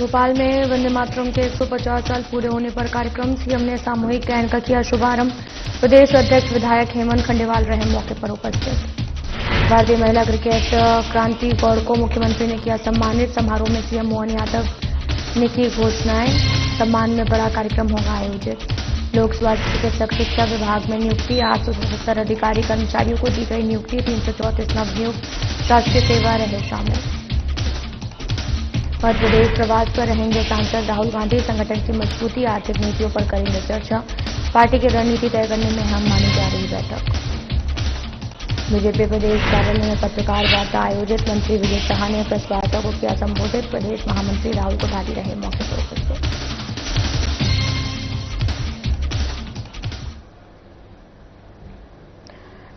भोपाल में वंदे मातरम के 150 साल पूरे होने पर कार्यक्रम। सीएम ने सामूहिक गायन का किया शुभारंभ। प्रदेश अध्यक्ष विधायक हेमंत खंडेवाल रहे मौके पर उपस्थित। भारतीय महिला क्रिकेट क्रांति गौड़ को मुख्यमंत्री ने किया सम्मानित। समारोह में सीएम मोहन यादव ने की घोषणाएं। सम्मान में बड़ा कार्यक्रम होगा आयोजित। लोक स्वास्थ्य चिकित्सक शिक्षा विभाग में नियुक्ति। 877 अधिकारी कर्मचारियों को दी गई नियुक्ति। 334 नवनियुक्त शासकीय सेवा रहे शामिल। मध्य प्रदेश प्रवास पर रहेंगे सांसद राहुल गांधी। संगठन की मजबूती, आर्थिक नीतियों पर करेंगे चर्चा। पार्टी की रणनीति तय करने में अहम मानी जा रही बैठक। बीजेपी प्रदेश कार्यालय में पत्रकार वार्ता आयोजित। मंत्री विजय शाह ने प्रेस वार्ता को किया संबोधित। प्रदेश महामंत्री राहुल कोठारी रहे मौके पर उपस्थित।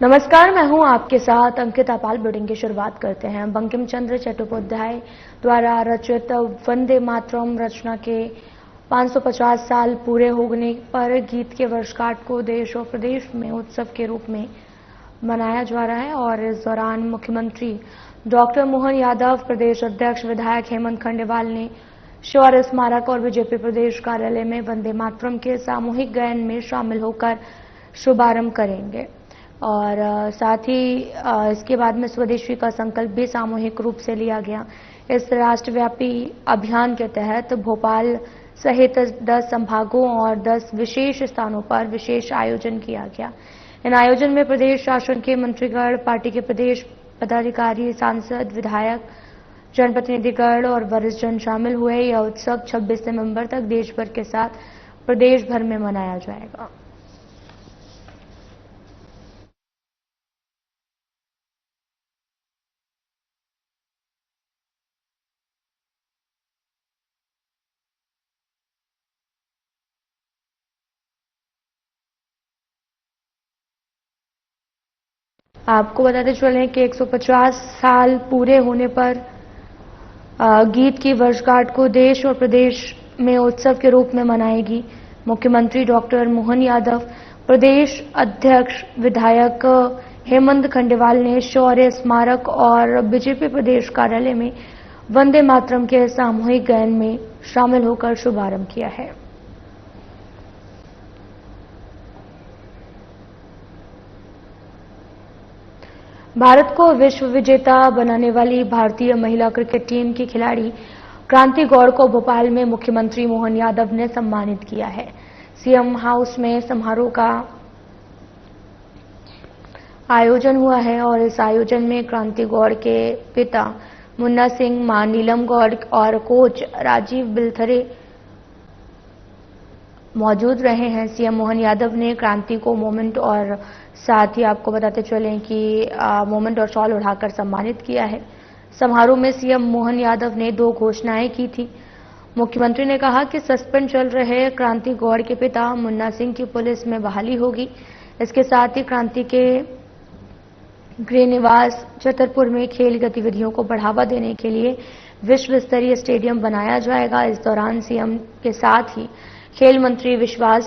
नमस्कार, मैं हूं आपके साथ अंकिता पाल। बुलेटिन की शुरुआत करते हैं। बंकिम चंद्र चट्टोपाध्याय द्वारा रचित वंदे मातरम रचना के 550 साल पूरे होने पर गीत के वर्षगांठ को देश और प्रदेश में उत्सव के रूप में मनाया जा रहा है और इस दौरान मुख्यमंत्री डॉक्टर मोहन यादव, प्रदेश अध्यक्ष विधायक हेमंत खंडेवाल ने शौर्य स्मारक और बीजेपी प्रदेश कार्यालय में वंदे मातरम के सामूहिक गायन में शामिल होकर शुभारंभ करेंगे और साथ ही इसके बाद में स्वदेशी का संकल्प भी सामूहिक रूप से लिया गया। इस राष्ट्रव्यापी अभियान के तहत भोपाल सहित 10 संभागों और 10 विशेष स्थानों पर विशेष आयोजन किया गया। इन आयोजन में प्रदेश शासन के मंत्रीगण, पार्टी के प्रदेश पदाधिकारी, सांसद, विधायक, जनप्रतिनिधिगण और वरिष्ठ जन शामिल हुए। यह उत्सव 26 नवंबर तक देश भर के साथ प्रदेश भर में मनाया जाएगा। आपको बताते चलें कि 150 साल पूरे होने पर गीत की वर्षगांठ को देश और प्रदेश में उत्सव के रूप में मनाएगी। मुख्यमंत्री डॉक्टर मोहन यादव, प्रदेश अध्यक्ष विधायक हेमंत खंडेवाल ने शौर्य स्मारक और बीजेपी प्रदेश कार्यालय में वंदे मातरम के सामूहिक गायन में शामिल होकर शुभारंभ किया है। भारत को विश्व विजेता बनाने वाली भारतीय महिला क्रिकेट टीम की खिलाड़ी क्रांति गौड़ को भोपाल में मुख्यमंत्री मोहन यादव ने सम्मानित किया है। सीएम हाउस में समारोह का आयोजन हुआ है और इस आयोजन में क्रांति गौड़ के पिता मुन्ना सिंह, मां नीलम गौड़ और कोच राजीव बिलथरे मौजूद रहे हैं। सीएम मोहन यादव ने क्रांति को मोमेंट और साथ ही आपको बताते चलें कि मोमेंट और शॉल उठाकर सम्मानित किया है। समारोह में सीएम मोहन यादव ने 2 घोषणाएं की थी। मुख्यमंत्री ने कहा कि सस्पेंड चल रहे क्रांति गौड़ के पिता मुन्ना सिंह की पुलिस में बहाली होगी। इसके साथ ही क्रांति के गृह निवास छतरपुर में खेल गतिविधियों को बढ़ावा देने के लिए विश्व स्तरीय स्टेडियम बनाया जाएगा। इस दौरान सीएम के साथ ही खेल मंत्री विश्वास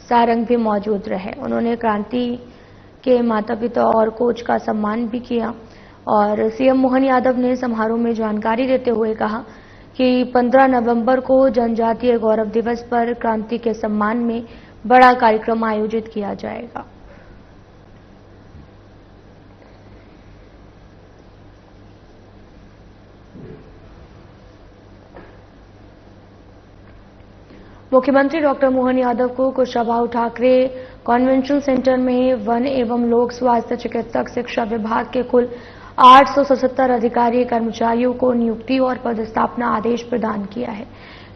सारंग भी मौजूद रहे। उन्होंने क्रांति के माता पिता और कोच का सम्मान भी किया और सीएम मोहन यादव ने समारोह में जानकारी देते हुए कहा कि 15 नवंबर को जनजातीय गौरव दिवस पर क्रांति के सम्मान में बड़ा कार्यक्रम आयोजित किया जाएगा। मुख्यमंत्री डॉक्टर मोहन यादव को कुशाभाऊ ठाकरे कन्वेंशन सेंटर में वन एवं लोक स्वास्थ्य चिकित्सक शिक्षा विभाग के कुल 877 अधिकारी कर्मचारियों को नियुक्ति और पदस्थापना आदेश प्रदान किया है।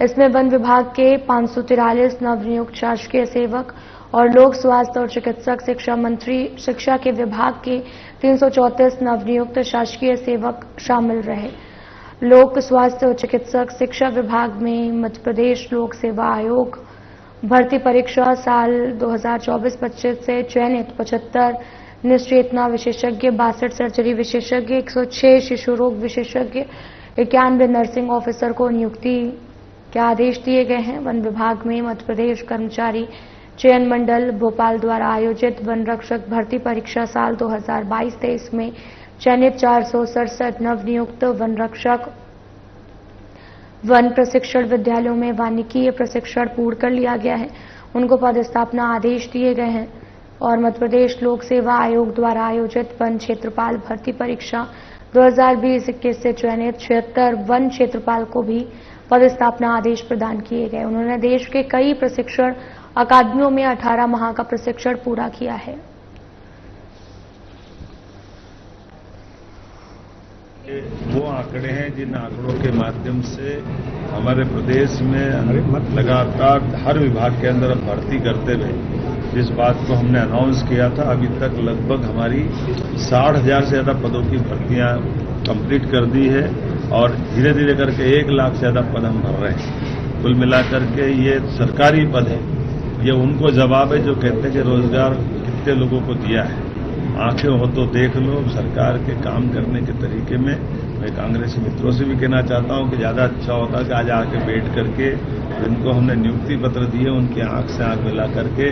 इसमें वन विभाग के 543 नवनियुक्त शासकीय सेवक और लोक स्वास्थ्य और चिकित्सक शिक्षा मंत्री शिक्षा के विभाग के 334 नवनियुक्त शासकीय सेवक शामिल रहे। लोक स्वास्थ्य और चिकित्सक शिक्षा विभाग में मध्य प्रदेश लोक सेवा आयोग भर्ती परीक्षा साल 2024-25 से चयनित 75 निश्चेतना विशेषज्ञ, 62 सर्जरी विशेषज्ञ, 106 शिशु रोग विशेषज्ञ, 91 नर्सिंग ऑफिसर को नियुक्ति के आदेश दिए गए हैं। वन विभाग में मध्य प्रदेश कर्मचारी चयन मंडल भोपाल द्वारा आयोजित वन रक्षक भर्ती परीक्षा साल 2022-23 में चयनित 467 नवनियुक्त वन रक्षक वन प्रशिक्षण विद्यालयों में वानिकीय प्रशिक्षण पूर्ण कर लिया गया है, उनको पदस्थापना आदेश दिए गए हैं। और मध्य प्रदेश लोक सेवा आयोग द्वारा आयोजित वन क्षेत्रपाल भर्ती परीक्षा 2020-21 से चयनित 76 वन क्षेत्रपाल को भी पदस्थापना आदेश प्रदान किए गए। उन्होंने देश के कई प्रशिक्षण अकादमियों में 18 माह का प्रशिक्षण पूरा किया है। वो आंकड़े हैं जिन आंकड़ों के माध्यम से हमारे प्रदेश में लगातार हर विभाग के अंदर भर्ती करते हुए जिस बात को हमने अनाउंस किया था, अभी तक लगभग हमारी 60,000 से ज्यादा पदों की भर्तियां कंप्लीट कर दी है और धीरे धीरे करके 1 लाख से ज्यादा पद हम भर रहे हैं। कुल मिलाकर के ये सरकारी पद है, ये उनको जवाब है जो कहते हैं कि रोजगार कितने लोगों को दिया है। आंखें हो तो देख लो। सरकार के काम करने के तरीके में मैं कांग्रेसी मित्रों से भी कहना चाहता हूं कि ज्यादा अच्छा होता कि आज आके बैठ करके जिनको हमने नियुक्ति पत्र दिए उनकी आंख से आंख मिला करके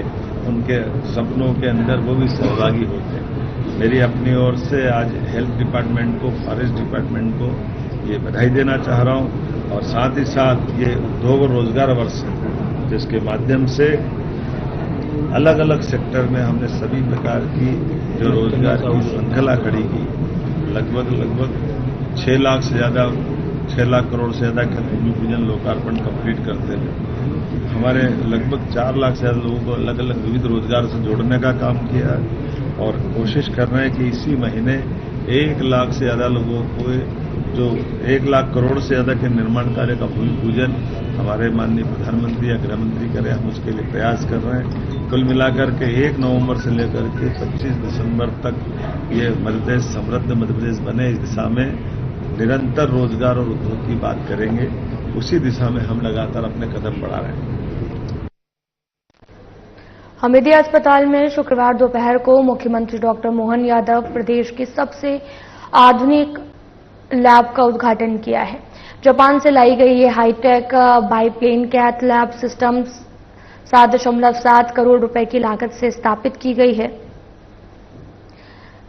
उनके सपनों के अंदर वो भी सहभागी होते हैं। मेरी अपनी ओर से आज हेल्थ डिपार्टमेंट को, फॉरेस्ट डिपार्टमेंट को ये बधाई देना चाह रहा हूं और साथ ही साथ ये उद्योग और रोजगार वर्ष है जिसके माध्यम से अलग अलग सेक्टर में हमने सभी प्रकार की जो रोजगार की श्रृंखला खड़ी की। लगभग 6 लाख से ज्यादा 6 लाख करोड़ से ज्यादा के भूमि पूजन लोकार्पण कंप्लीट करते हुए हमारे लगभग 4 लाख से ज्यादा लोगों को अलग अलग विविध रोजगार से जोड़ने का काम किया है और कोशिश कर रहे हैं कि इसी महीने 1 लाख से ज्यादा लोगों को जो 1 लाख करोड़ से ज्यादा के निर्माण कार्य का भूमि पूजन हमारे माननीय प्रधानमंत्री या गृह मंत्री करें, हम उसके लिए प्रयास कर रहे हैं। कुल मिलाकर के 1 नवंबर से लेकर के 25 दिसंबर तक ये मध्यप्रदेश समृद्ध मध्यप्रदेश बने, इस दिशा में निरंतर रोजगार और उद्योग की बात करेंगे। उसी दिशा में हम लगातार अपने कदम बढ़ा रहे हैं। हमीदिया अस्पताल में शुक्रवार दोपहर को मुख्यमंत्री डॉक्टर मोहन यादव प्रदेश की सबसे आधुनिक लैब का उद्घाटन किया है। जापान से लाई गई ये hi-tech biplane cath lab system 7.7 crore रुपए की लागत से स्थापित की गई है।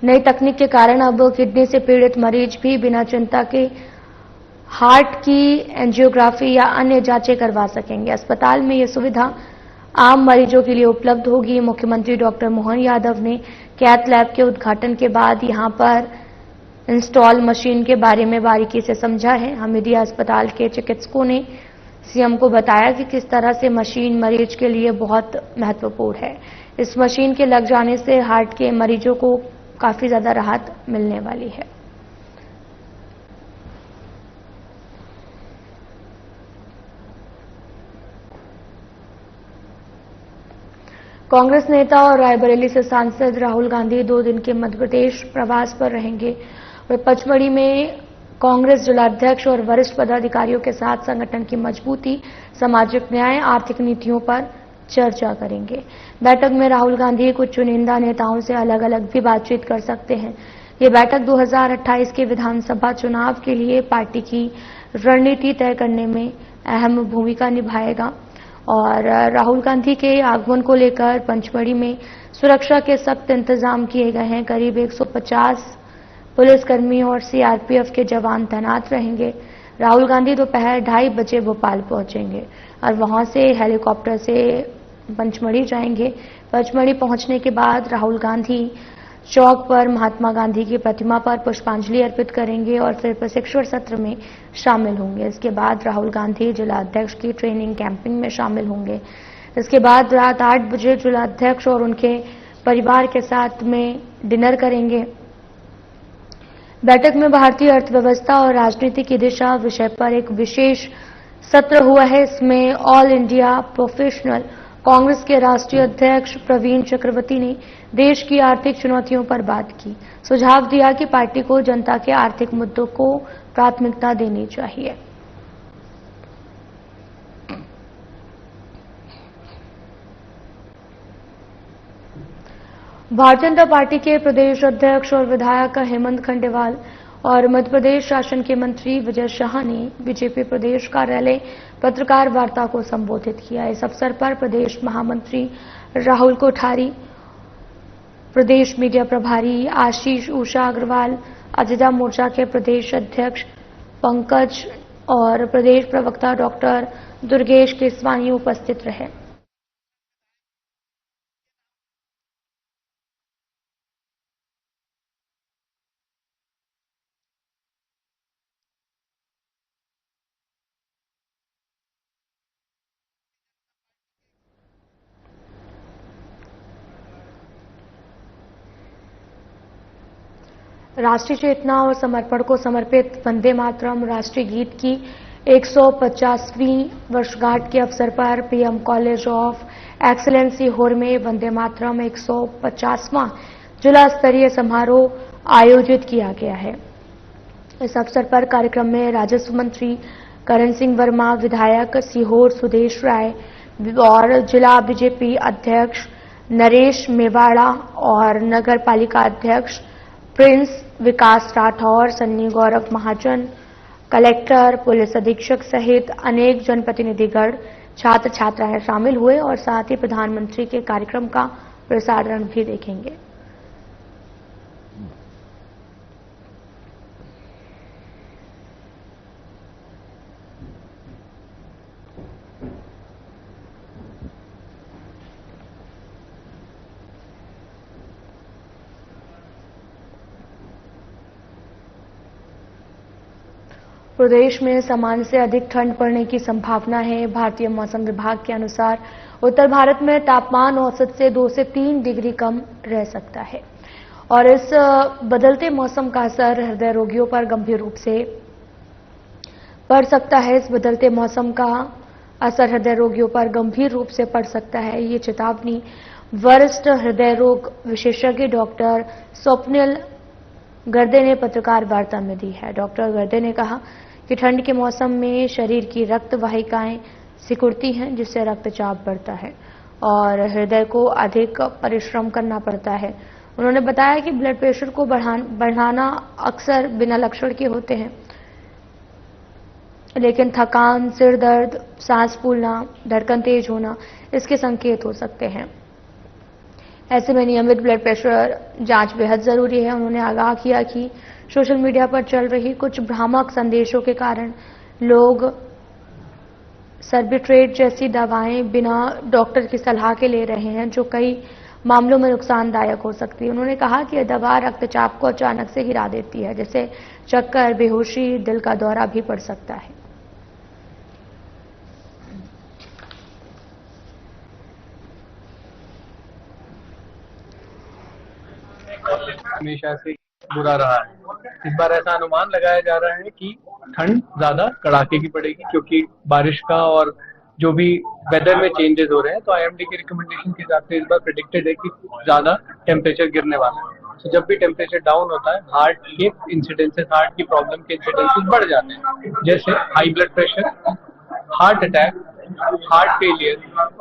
नई तकनीक के कारण अब किडनी से पीड़ित मरीज भी बिना चिंता के हार्ट की एंजियोग्राफी या अन्य जांचें करवा सकेंगे। अस्पताल में यह सुविधा आम मरीजों के लिए उपलब्ध होगी। मुख्यमंत्री डॉक्टर मोहन यादव ने कैथ लैब के उद्घाटन के बाद यहां पर इंस्टॉल मशीन के बारे में बारीकी से समझा है। हमीदिया अस्पताल के चिकित्सकों ने सीएम को बताया कि किस तरह से मशीन मरीज के लिए बहुत महत्वपूर्ण है। इस मशीन के लग जाने से हार्ट के मरीजों को काफी ज्यादा राहत मिलने वाली है। कांग्रेस नेता और रायबरेली से सांसद राहुल गांधी 2 दिन के मध्य प्रदेश प्रवास पर रहेंगे। वे पचमढ़ी में कांग्रेस जिलाध्यक्ष और वरिष्ठ पदाधिकारियों के साथ संगठन की मजबूती, सामाजिक न्याय, आर्थिक नीतियों पर चर्चा करेंगे। बैठक में राहुल गांधी कुछ चुनिंदा नेताओं से अलग अलग भी बातचीत कर सकते हैं। ये बैठक 2028 के विधानसभा चुनाव के लिए पार्टी की रणनीति तय करने में अहम भूमिका निभाएगा। और राहुल गांधी के आगमन को लेकर पंचमढ़ी में सुरक्षा के सख्त इंतजाम किए गए हैं। करीब 150 पुलिसकर्मी और सीआरपीएफ के जवान तैनात रहेंगे। राहुल गांधी दोपहर 2:30 बजे भोपाल पहुंचेंगे और वहां से हेलीकॉप्टर से पंचमढ़ी जाएंगे। पंचमढ़ी पहुंचने के बाद राहुल गांधी चौक पर महात्मा गांधी की प्रतिमा पर पुष्पांजलि अर्पित करेंगे और फिर प्रशिक्षण सत्र में शामिल होंगे। इसके बाद राहुल गांधी जिलाध्यक्ष की ट्रेनिंग कैंपिंग में शामिल होंगे। इसके बाद रात 8 बजे जिलाध्यक्ष और उनके परिवार के साथ में डिनर करेंगे। बैठक में भारतीय अर्थव्यवस्था और राजनीति की दिशा विषय पर एक विशेष सत्र हुआ है। इसमें ऑल इंडिया प्रोफेशनल कांग्रेस के राष्ट्रीय अध्यक्ष प्रवीण चक्रवर्ती ने देश की आर्थिक चुनौतियों पर बात की। सुझाव दिया कि पार्टी को जनता के आर्थिक मुद्दों को प्राथमिकता देनी चाहिए। भारतीय जनता पार्टी के प्रदेश अध्यक्ष और विधायक हेमंत खंडेवाल और मध्य प्रदेश शासन के मंत्री विजय शाह ने बीजेपी प्रदेश कार्यालय पत्रकार वार्ता को संबोधित किया। इस अवसर पर प्रदेश महामंत्री राहुल कोठारी, प्रदेश मीडिया प्रभारी आशीष उषा अग्रवाल, अजदा मोर्चा के प्रदेश अध्यक्ष पंकज और प्रदेश प्रवक्ता डॉक्टर दुर्गेश केसवानी उपस्थित रहे। राष्ट्रीय चेतना और समर्पण को समर्पित वंदे मातरम राष्ट्रीय गीत की 150वीं वर्षगांठ के अवसर पर पीएम कॉलेज ऑफ एक्सीलेंसी होर में वंदे मातरम 150वां जिला स्तरीय समारोह आयोजित किया गया है। इस अवसर पर कार्यक्रम में राजस्व मंत्री करण सिंह वर्मा, विधायक सीहोर सुदेश राय और जिला बीजेपी अध्यक्ष नरेश मेवाड़ा और नगर पालिका अध्यक्ष प्रिंस विकास राठौर, सन्नी गौरव महाजन, कलेक्टर, पुलिस अधीक्षक सहित अनेक जनप्रतिनिधिगण, छात्र छात्राएं शामिल हुए और साथ ही प्रधानमंत्री के कार्यक्रम का प्रसारण भी देखेंगे। प्रदेश में सामान्य से अधिक ठंड पड़ने की संभावना है। भारतीय मौसम विभाग के अनुसार उत्तर भारत में तापमान औसत से 2 से 3 डिग्री कम रह सकता है और इस बदलते मौसम का असर हृदय रोगियों पर गंभीर रूप से पड़ सकता है। इस बदलते मौसम का असर हृदय रोगियों पर गंभीर रूप से पड़ सकता है। ये चेतावनी वरिष्ठ हृदय रोग विशेषज्ञ डॉक्टर स्वप्निल गर्दे ने पत्रकार वार्ता में दी है। डॉक्टर गर्दे ने कहा कि ठंड के मौसम में शरीर की रक्त वाहिकाएं सिकुड़ती हैं, जिससे रक्तचाप बढ़ता है और हृदय को अधिक परिश्रम करना पड़ता है। उन्होंने बताया कि ब्लड प्रेशर को बढ़ाना अक्सर बिना लक्षण के होते हैं, लेकिन थकान, सिर दर्द, सांस फूलना, धड़कन तेज होना इसके संकेत हो सकते हैं। ऐसे में नियमित ब्लड प्रेशर जांच बेहद जरूरी है। उन्होंने आगाह किया कि सोशल मीडिया पर चल रही कुछ भ्रामक संदेशों के कारण लोग सर्बिट्रेट जैसी दवाएं बिना डॉक्टर की सलाह के ले रहे हैं, जो कई मामलों में नुकसानदायक हो सकती है। उन्होंने कहा कि यह दवा रक्तचाप को अचानक से गिरा देती है, जैसे चक्कर, बेहोशी, दिल का दौरा भी पड़ सकता है। हमेशा से बुरा रहा है। इस बार ऐसा अनुमान लगाया जा रहा है कि ठंड ज्यादा कड़ाके की पड़ेगी, क्योंकि बारिश का और जो भी वेदर में चेंजेस हो रहे हैं। तो आईएमडी के रिकमेंडेशन के हिसाब से इस बार प्रेडिक्टेड है कि ज्यादा टेम्परेचर गिरने वाला है। तो जब भी टेम्परेचर डाउन होता है, हार्ट के इंसिडेंसेस, हार्ट की प्रॉब्लम के इंसिडेंसेस बढ़ जाते हैं, जैसे high blood pressure, heart attack, heart failure,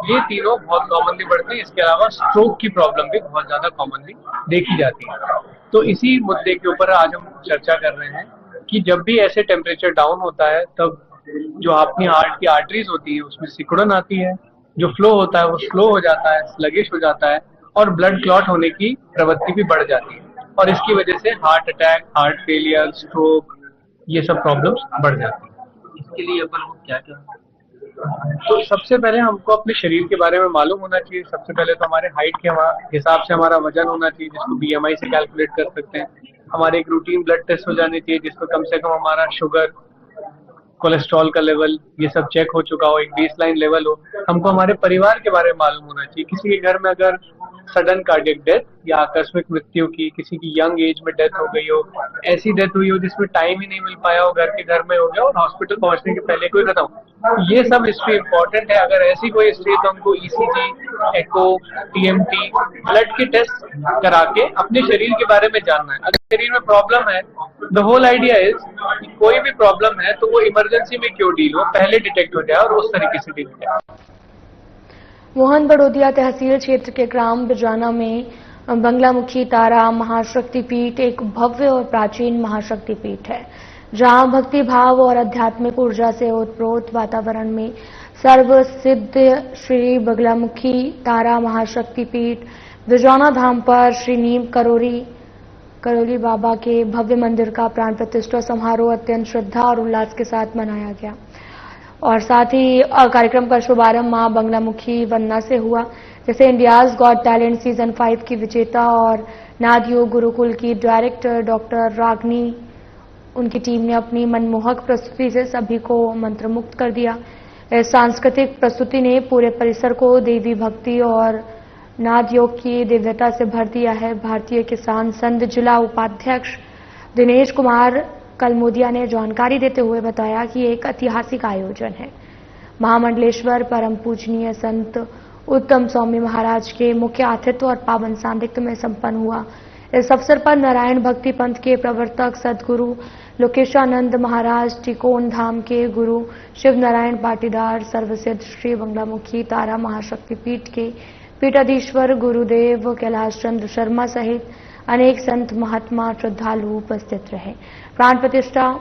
ये तीनों बहुत कॉमनली बढ़ते हैं। इसके अलावा स्ट्रोक की प्रॉब्लम भी बहुत ज्यादा कॉमनली देखी जाती है। तो इसी मुद्दे के ऊपर आज हम चर्चा कर रहे हैं कि जब भी ऐसे टेम्परेचर डाउन होता है, तब जो अपनी हार्ट की आर्टरीज होती है उसमें सिकुड़न आती है, जो फ्लो होता है वो स्लो हो जाता है, स्लगिश हो जाता है और ब्लड क्लॉट होने की प्रवृत्ति भी बढ़ जाती है और इसकी वजह से heart attack, heart failure, stroke, ये सब प्रॉब्लम्स बढ़ जाती है। इसके लिए अपन को क्या क्या, तो सबसे पहले हमको अपने शरीर के बारे में मालूम होना चाहिए। सबसे पहले तो हमारे हाइट के हिसाब से हमारा वजन होना चाहिए, जिसको बीएमआई से कैलकुलेट कर सकते हैं। हमारे एक रूटीन ब्लड टेस्ट हो जानी चाहिए, जिसमें कम से कम हमारा शुगर, कोलेस्ट्रॉल का लेवल, ये सब चेक हो चुका हो, एक बेसलाइन लेवल हो। हमको हमारे परिवार के बारे में मालूम होना चाहिए। किसी के घर में अगर सडन कार्डियक डेथ या आकस्मिक मृत्यु की, किसी की यंग एज में डेथ हो गई हो, ऐसी डेथ हुई हो जिसमें टाइम ही नहीं मिल पाया हो, घर में हो गया और हॉस्पिटल पहुंचने के पहले कोई खत्म, ये सब हिस्ट्री इंपॉर्टेंट है। अगर ऐसी कोई हिस्ट्री है तो हमको ईसीजी, एको, टीएमटी, ब्लड के टेस्ट करा के अपने शरीर के बारे में जानना है। अगर शरीर में प्रॉब्लम है, द होल आइडिया इज कोई भी प्रॉब्लम है तो वो इमरजेंसी में क्यों डील हो, पहले डिटेक्ट हो जाए और उस तरीके से डील हो जाए। मोहन बड़ोदिया तहसील क्षेत्र के ग्राम बिजाना में बंगलामुखी तारा महाशक्ति पीठ एक भव्य और प्राचीन महाशक्ति पीठ है, जहां भक्ति भाव और आध्यात्मिक ऊर्जा से ओतप्रोत वातावरण में सर्वसिद्ध श्री बंगलामुखी तारा महाशक्ति पीठ बिजाना धाम पर श्री नीम करौली बाबा के भव्य मंदिर का प्राण प्रतिष्ठा समारोह अत्यंत श्रद्धा और उल्लास के साथ मनाया गया और साथ ही कार्यक्रम का शुभारंभ मां बंगलामुखी वंदना से हुआ, जैसे इंडियाज गॉट टैलेंट सीजन 5 की विजेता और नादयोग गुरुकुल की डायरेक्टर डॉक्टर रागनी उनकी टीम ने अपनी मनमोहक प्रस्तुति से सभी को मंत्रमुग्ध कर दिया। इस सांस्कृतिक प्रस्तुति ने पूरे परिसर को देवी भक्ति और नाद योग की दिव्यता से भर दिया है। भारतीय किसान संघ जिला उपाध्यक्ष दिनेश कुमार कलमोदिया ने जानकारी देते हुए बताया कि एक ऐतिहासिक आयोजन है। महामंडलेश्वर परम पूजनीय संत उत्तम स्वामी महाराज के मुख्य आतिथ्य और पावन सान्निध्य में संपन्न हुआ। इस अवसर पर नारायण भक्ति पंथ के प्रवर्तक सदगुरु लोकेशानंद महाराज, टिकोन धाम के गुरु शिव नारायण पाटीदार, सर्वसिद्ध श्री बंगलामुखी तारा महाशक्ति पीठ के पीठाधीश्वर गुरुदेव कैलाश चंद्र शर्मा सहित अनेक संत महात्मा श्रद्धालु उपस्थित रहे। प्राण प्रतिष्ठा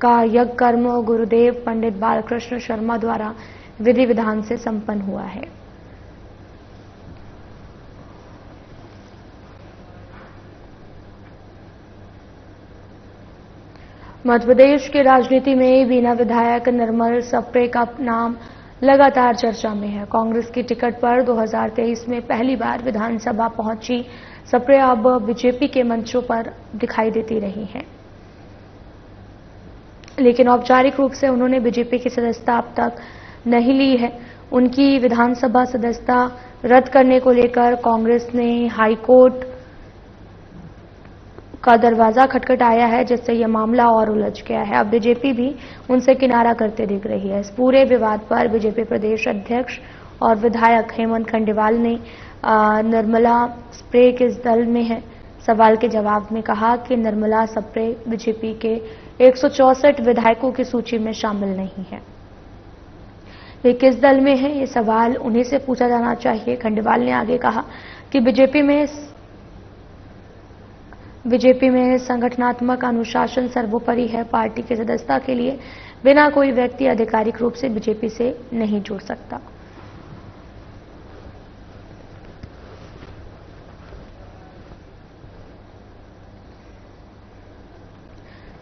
का यज्ञ कर्म गुरुदेव पंडित बालकृष्ण शर्मा द्वारा विधि विधान से संपन्न हुआ है। मध्य प्रदेश की राजनीति में बीना विधायक निर्मल सप्रे का नाम लगातार चर्चा में है। कांग्रेस की टिकट पर 2023 में पहली बार विधानसभा पहुंची सप्रे अब बीजेपी के मंचों पर दिखाई देती रही हैं, लेकिन औपचारिक रूप से उन्होंने बीजेपी की सदस्यता अब तक नहीं ली है। उनकी विधानसभा सदस्यता रद्द करने को लेकर कांग्रेस ने हाईकोर्ट का दरवाजा खटखटाया है, जिससे यह मामला और उलझ गया है। अब बीजेपी भी उनसे किनारा करते दिख रही है। इस पूरे विवाद पर बीजेपी प्रदेश अध्यक्ष और विधायक हेमंत खंडेवाल ने निर्मला सप्रे किस दल में है सवाल के जवाब में कहा कि निर्मला सप्रे बीजेपी के 164 विधायकों की सूची में शामिल नहीं है। वे किस दल में है, ये सवाल उन्हीं से पूछा जाना चाहिए। खंडेवाल ने आगे कहा कि बीजेपी में संगठनात्मक अनुशासन सर्वोपरि है। पार्टी की सदस्यता के लिए बिना कोई व्यक्ति आधिकारिक रूप से बीजेपी से नहीं जुड़ सकता।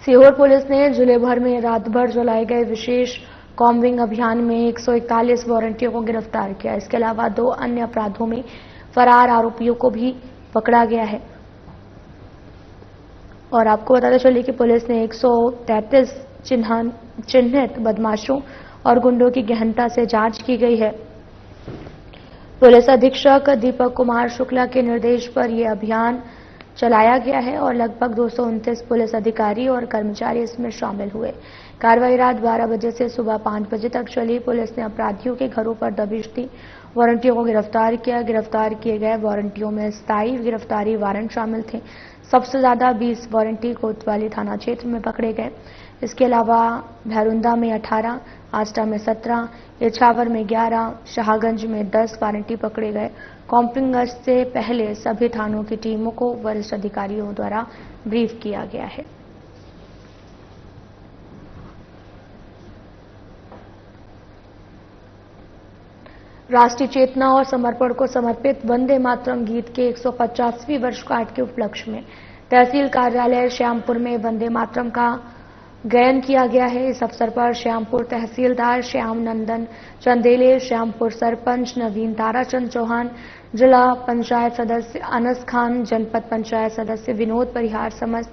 सीहोर पुलिस ने जिले भर में रात भर चलाए गए विशेष कॉम्बिंग अभियान में 141 वारंटियों को गिरफ्तार किया। इसके अलावा 2 अन्य अपराधों में फरार आरोपियों को भी पकड़ा गया है। और आपको बताते चलिए कि पुलिस ने 133 चिन्हित बदमाशों और गुंडों की गहनता से जांच की गई है। पुलिस अधीक्षक दीपक कुमार शुक्ला के निर्देश पर यह अभियान चलाया गया है और लगभग 229 पुलिस अधिकारी और कर्मचारी इसमें शामिल हुए। कार्रवाई रात 12 बजे से सुबह 5 बजे तक चली। पुलिस ने अपराधियों के घरों पर दबिश दी, वारंटियों को गिरफ्तार किया। गिरफ्तार किए गए वारंटियों में स्थायी गिरफ्तारी वारंट शामिल थे। सबसे ज्यादा 20 वारंटी कोतवाली थाना क्षेत्र में पकड़े गए। इसके अलावा भैरुंदा में 18, आष्टा में 17, इछावर में 11, शाहगंज में 10 वारंटी पकड़े गए। कॉम्पिंग गश्त से पहले सभी थानों की टीमों को वरिष्ठ अधिकारियों द्वारा ब्रीफ किया गया है। राष्ट्रीय चेतना और समर्पण को समर्पित वंदे मातरम गीत के 150वीं वर्षगांठ के उपलक्ष्य में तहसील कार्यालय श्यामपुर में वंदे मातरम का गायन किया गया है। इस अवसर पर श्यामपुर तहसीलदार श्याम नंदन चंदेले, श्यामपुर सरपंच नवीन ताराचंद चौहान, जिला पंचायत सदस्य अनस खान, जनपद पंचायत सदस्य विनोद परिहार, समस्त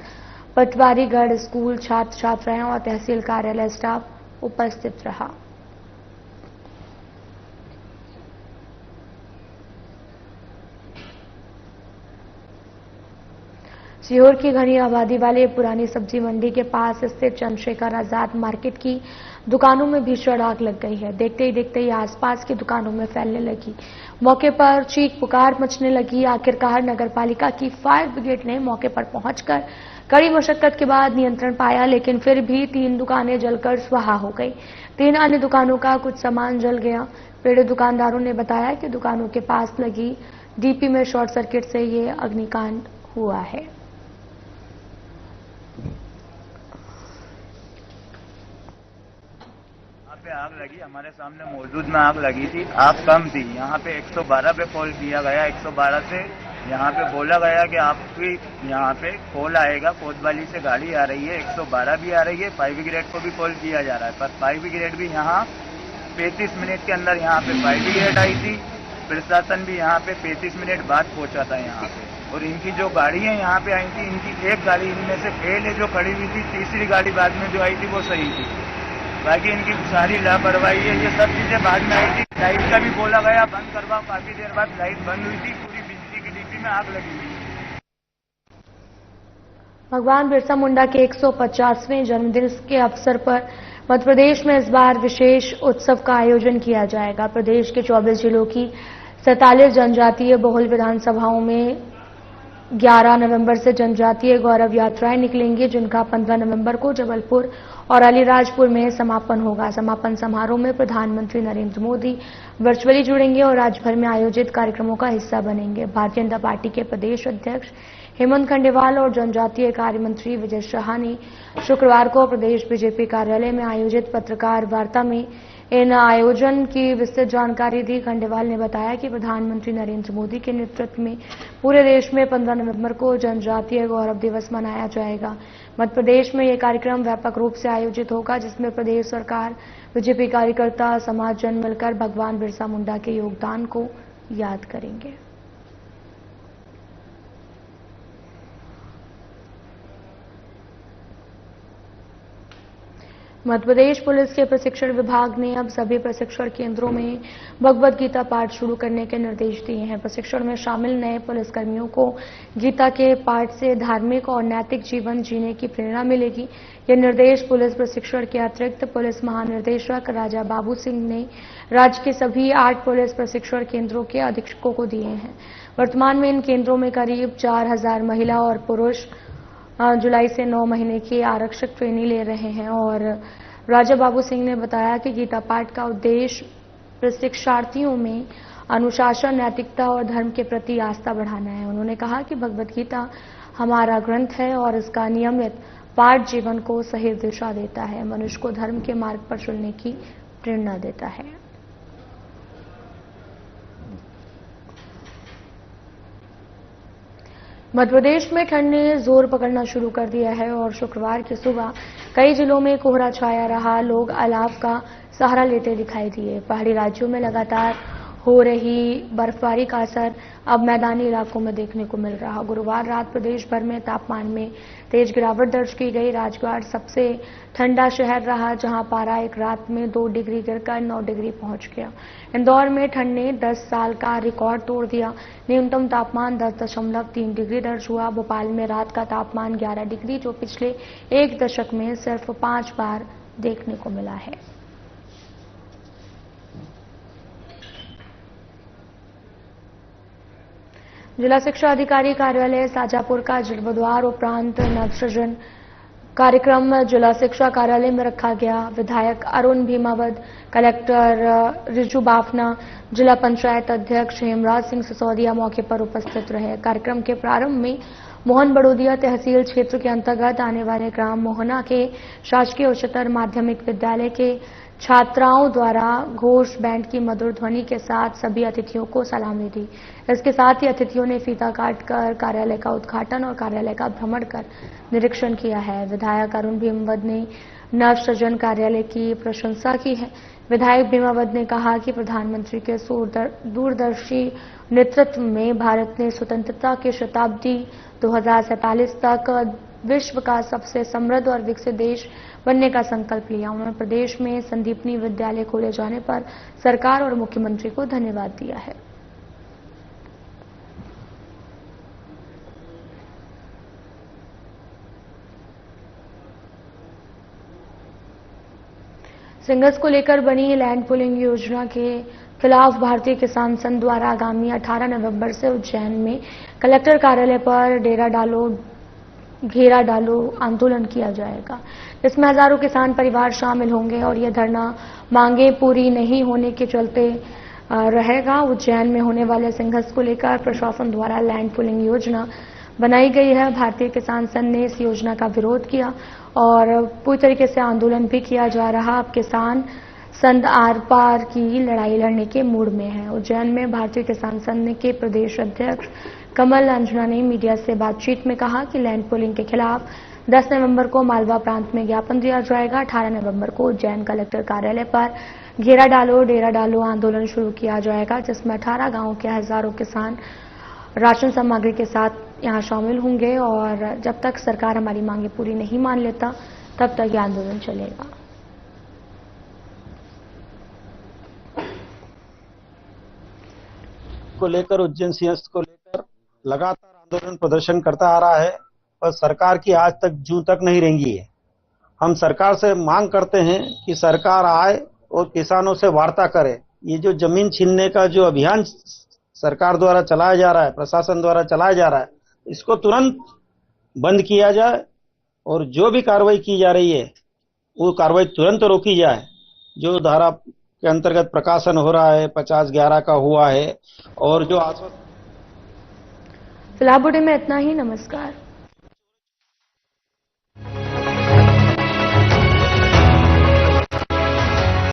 पटवारीगढ़ स्कूल छात्र छात्राएं और तहसील कार्यालय स्टाफ उपस्थित रहा। सीहोर की घनी आबादी वाले पुरानी सब्जी मंडी के पास स्थित चंद्रशेखर आजाद मार्केट की दुकानों में भीषण आग लग गई है। देखते ही आसपास की दुकानों में फैलने लगी। मौके पर चीख पुकार मचने लगी। आखिरकार नगरपालिका की फायर ब्रिगेड ने मौके पर पहुंचकर कड़ी मशक्कत के बाद नियंत्रण पाया, लेकिन फिर भी 3 दुकानें जलकर स्वाहा हो गई। 3 अन्य दुकानों का कुछ सामान जल गया। पीड़ित दुकानदारों ने बताया कि दुकानों के पास लगी डीपी में शॉर्ट सर्किट से ये अग्निकांड हुआ है। आग लगी, हमारे सामने मौजूद में आग लगी थी। आग कम थी, यहाँ पे 112 पे कॉल किया गया। 112 से यहाँ पे बोला गया कि आपकी यहाँ पे कॉल आएगा, कोतवाली से गाड़ी आ रही है, 112 भी आ रही है, फायर ब्रिगेड को भी कॉल किया जा रहा है, पर फायर ब्रिगेड भी यहाँ 35 मिनट के अंदर यहाँ पे फायर ब्रिगेड आई थी। प्रशासन भी यहाँ पे 35 मिनट बाद पहुंचा था यहाँ पे। और इनकी जो गाड़ी है यहाँ पे आई थी, इनकी एक गाड़ी इनमें से फेल है जो खड़ी हुई थी, तीसरी गाड़ी बाद में जो आई थी वो सही थी। बाकी इनकी सारी लापरवाही है, ये सब चीजें बाद में आई थी। लाइट का भी बोला गया बंद करवाओ, काफी देर बाद लाइट बंद हुई थी, पूरी बिजली की डिब्बी में आग लगी हुई थी। भगवान बिरसा मुंडा के 150वें जन्मदिन के अवसर पर मध्य प्रदेश में इस बार विशेष उत्सव का आयोजन किया जाएगा। प्रदेश के 24 जिलों की 47 जनजातीय बहुल विधानसभाओं में 11 नवंबर से जनजातीय गौरव यात्राएं निकलेंगी, जिनका 15 नवंबर को जबलपुर और अलीराजपुर में समापन होगा। समापन समारोह में प्रधानमंत्री नरेंद्र मोदी वर्चुअली जुड़ेंगे और राज्य भर में आयोजित कार्यक्रमों का हिस्सा बनेंगे। भारतीय जनता पार्टी के प्रदेश अध्यक्ष हेमंत खंडेवाल और जनजातीय कार्य मंत्री विजय शाह ने शुक्रवार को प्रदेश बीजेपी कार्यालय में आयोजित पत्रकार वार्ता में इन आयोजन की विस्तृत जानकारी दी। खंडेवाल ने बताया कि प्रधानमंत्री नरेंद्र मोदी के नेतृत्व में पूरे देश में 15 नवंबर को जनजातीय गौरव दिवस मनाया जाएगा। मध्य प्रदेश में यह कार्यक्रम व्यापक रूप से आयोजित होगा, जिसमें प्रदेश सरकार, बीजेपी कार्यकर्ता, समाजजन मिलकर भगवान बिरसा मुंडा के योगदान को याद करेंगे। मध्य प्रदेश पुलिस के प्रशिक्षण विभाग ने अब सभी प्रशिक्षण केंद्रों में भगवद गीता पाठ शुरू करने के निर्देश दिए हैं। प्रशिक्षण में शामिल नए पुलिसकर्मियों को गीता के पाठ से धार्मिक और नैतिक जीवन जीने की प्रेरणा मिलेगी। ये निर्देश पुलिस प्रशिक्षण के अतिरिक्त पुलिस महानिदेशक राजा बाबू सिंह ने राज्य के सभी 8 पुलिस प्रशिक्षण केंद्रों के अधीक्षकों को दिए हैं। वर्तमान में इन केंद्रों में करीब 4000 महिला और पुरुष जुलाई से 9 महीने की आरक्षक ट्रेनिंग ले रहे हैं। और राजा बाबू सिंह ने बताया कि गीता पाठ का उद्देश्य प्रशिक्षार्थियों में अनुशासन, नैतिकता और धर्म के प्रति आस्था बढ़ाना है। उन्होंने कहा कि भगवद गीता हमारा ग्रंथ है और इसका नियमित पाठ जीवन को सही दिशा देता है, मनुष्य को धर्म के मार्ग पर चलने की प्रेरणा देता है। मध्य प्रदेश में ठंड ने जोर पकड़ना शुरू कर दिया है और शुक्रवार की सुबह कई जिलों में कोहरा छाया रहा। लोग अलाव का सहारा लेते दिखाई दिए। पहाड़ी राज्यों में लगातार हो रही बर्फबारी का असर अब मैदानी इलाकों में देखने को मिल रहा। गुरुवार रात प्रदेश भर में तापमान में तेज गिरावट दर्ज की गई। राजगढ़ सबसे ठंडा शहर रहा, जहां पारा एक रात में 2 डिग्री गिरकर 9 डिग्री पहुंच गया। इंदौर में ठंड ने 10 साल का रिकॉर्ड तोड़ दिया। न्यूनतम तापमान 10.3 डिग्री दर्ज हुआ। भोपाल में रात का तापमान 11 डिग्री, जो पिछले 1 दशक में सिर्फ 5 बार देखने को मिला है। जिला शिक्षा अधिकारी कार्यालय साजापुर का जीर्णोद्धार उपरांत नवसृजन कार्यक्रम जिला शिक्षा कार्यालय में रखा गया। विधायक अरुण भीमावत, कलेक्टर रिजू बाफना, जिला पंचायत अध्यक्ष हेमराज सिंह सिसोदिया मौके पर उपस्थित रहे। कार्यक्रम के प्रारंभ में मोहन बड़ोदिया तहसील क्षेत्र के अंतर्गत आने वाले ग्राम मोहना के शासकीय उच्चतर माध्यमिक विद्यालय के छात्राओं द्वारा घोष बैंड की मधुर ध्वनि के साथ सभी अतिथियों को सलामी दी। इसके साथ ही अतिथियों ने फीता काटकर कार्यालय का उद्घाटन और कार्यालय का भ्रमण कर निरीक्षण किया है। विधायक अरुण भीमावत ने नवसृजन कार्यालय की प्रशंसा की है। विधायक भीमावत ने कहा कि प्रधानमंत्री के दूरदर्शी नेतृत्व में भारत ने स्वतंत्रता की शताब्दी 2047 तक विश्व का सबसे समृद्ध और विकसित देश बनने का संकल्प लिया। उन्होंने प्रदेश में संदीपनी विद्यालय खोले जाने पर सरकार और मुख्यमंत्री को धन्यवाद दिया है। सिंगस को लेकर बनी लैंड पुलिंग योजना के खिलाफ भारतीय किसान संघ द्वारा आगामी 18 नवंबर से उज्जैन में कलेक्टर कार्यालय पर घेरा डालो आंदोलन किया जाएगा। इसमें हजारों किसान परिवार शामिल होंगे और यह धरना मांगे पूरी नहीं होने के चलते रहेगा। उज्जैन में होने वाले सिंगस को लेकर प्रशासन द्वारा लैंड पुलिंग योजना बनाई गई है। भारतीय किसान संघ ने इस योजना का विरोध किया और पूरी तरीके से आंदोलन भी किया जा रहा। अब किसान संघ आर पार की लड़ाई लड़ने के मूड में है। उज्जैन में भारतीय किसान संघ के प्रदेश अध्यक्ष कमल अंजना ने मीडिया से बातचीत में कहा कि लैंड पुलिंग के खिलाफ 10 नवंबर को मालवा प्रांत में ज्ञापन दिया जाएगा। 18 नवंबर को उज्जैन कलेक्टर कार्यालय पर घेरा डालो डेरा डालो आंदोलन शुरू किया जाएगा, जिसमें 18 गांवों के हजारों किसान राशन सामग्री के साथ यहां शामिल होंगे और जब तक सरकार हमारी मांगे पूरी नहीं मान लेता तब तक यह आंदोलन चलेगा। को लेकर उज्जैन सिंहस्थ को लेकर लगातार आंदोलन प्रदर्शन करता आ रहा है और सरकार की आज तक जूं तक नहीं रेंगी है। हम सरकार से मांग करते हैं कि सरकार आए और किसानों से वार्ता करे। ये जो जमीन छीनने का जो अभियान सरकार द्वारा चलाया जा रहा है, प्रशासन द्वारा चलाया जा रहा है, इसको तुरंत बंद किया जाए और जो भी कार्रवाई की जा रही है वो कार्रवाई तुरंत रोकी जाए। जो धारा के अंतर्गत प्रकाशन हो रहा है 50-11 का हुआ है और जो फिलहाल बुलेटिन में इतना ही। नमस्कार।